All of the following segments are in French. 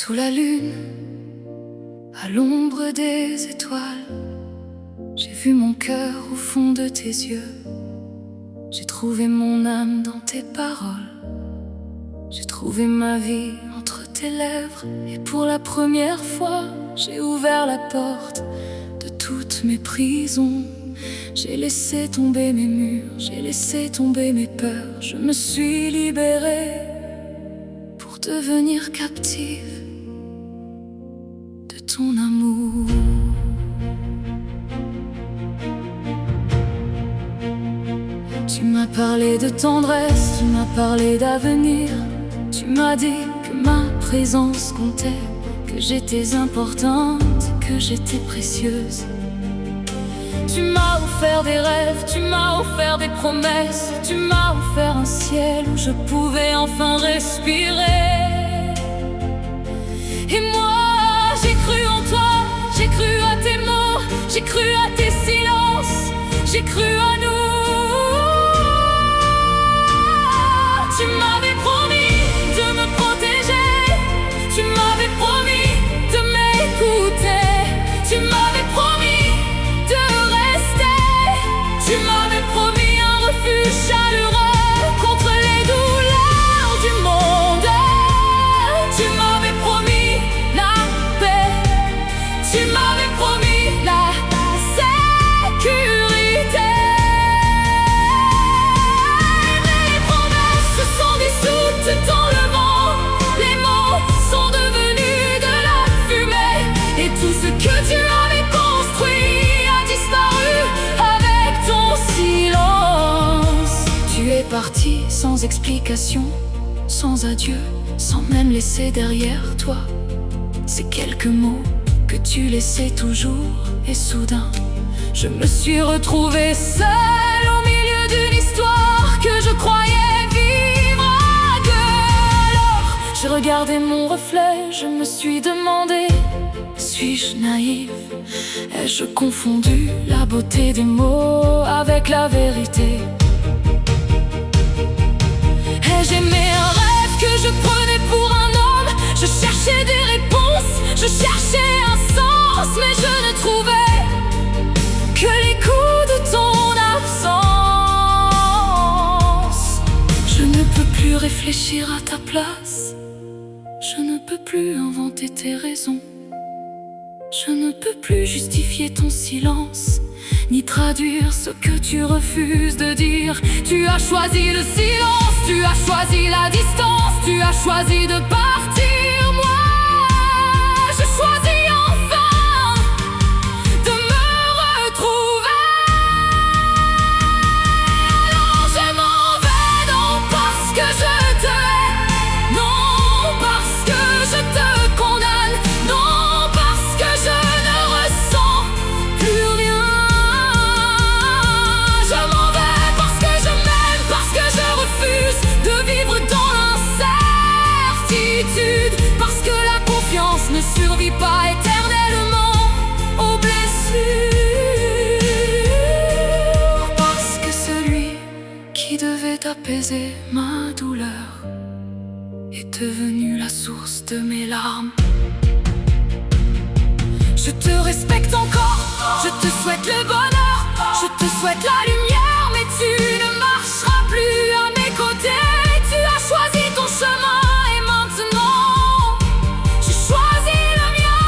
Sous la lune, à l'ombre des étoiles, j'ai vu mon cœur au fond de tes yeux. J'ai trouvé mon âme dans tes paroles. J'ai trouvé ma vie entre tes lèvres. Et pour la première fois, j'ai ouvert la porte de toutes mes prisons. J'ai laissé tomber mes murs, j'ai laissé tomber mes peurs. Je me suis libérée pour devenir captive de ton amour. Tu m'as parlé de tendresse, tu m'as parlé d'avenir. Tu m'as dit que ma présence comptait, que j'étais importante, que j'étais précieuse. Tu m'as offert des rêves, tu m'as offert des promesses. Tu m'as offert un ciel où je pouvais enfin respirer. Et moi, j'ai cru en toi, j'ai cru à tes mots, j'ai cru à tes silences, j'ai cru à nous. Tu m'avais promis de me protéger, tu m'avais promis de m'écouter, tu m'avais promis de rester, tu m'avais promis un refuge chaleureux contre les douleurs du monde. Tu m'avais promis la paix, tu m'avais promis la sécurité. Dans le vent, les mots sont devenus de la fumée. Et tout ce que tu avais construit a disparu avec ton silence. Tu es parti sans explication, sans adieu, sans même laisser derrière toi ces quelques mots que tu laissais toujours. Et soudain, je me suis retrouvée seule au milieu d'une histoire que je croyais. J'ai regardé mon reflet, je me suis demandé, suis-je naïve? Ai-je confondu la beauté des mots avec la vérité? Ai-je aimé un rêve que je prenais pour un homme? Je cherchais des réponses, je cherchais un sens, mais je ne trouvais que l'écho de ton absence. Je ne peux plus réfléchir à ta place. Je ne peux plus inventer tes raisons. Je ne peux plus justifier ton silence, ni traduire ce que tu refuses de dire. Tu as choisi le silence, tu as choisi la distance, tu as choisi de partir. Moi, je choisis enfin de me retrouver. Alors je m'en vais, non parce que je te hais, non parce que je te condamne, non parce que je ne ressens plus rien. Je m'en vais parce que je m'aime, parce que je refuse de vivre dans l'incertitude, parce que la confiance ne survit pas éternellement aux blessures, parce que celui qui devait apaiser ma douleur est devenu la source de mes larmes. Je te respecte encore, je te souhaite le bonheur, je te souhaite la lumière, mais tu ne marcheras plus à mes côtés. Tu as choisi ton chemin et maintenant je choisis le mien.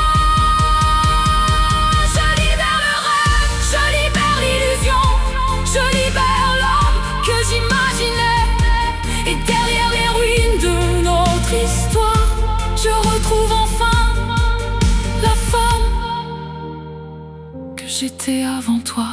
Je libère le rêve, je libère l'illusion, je libère l'homme que j'imaginais. Et derrière les ruines de notre histoire, je retrouve enfin la femme que j'étais avant toi.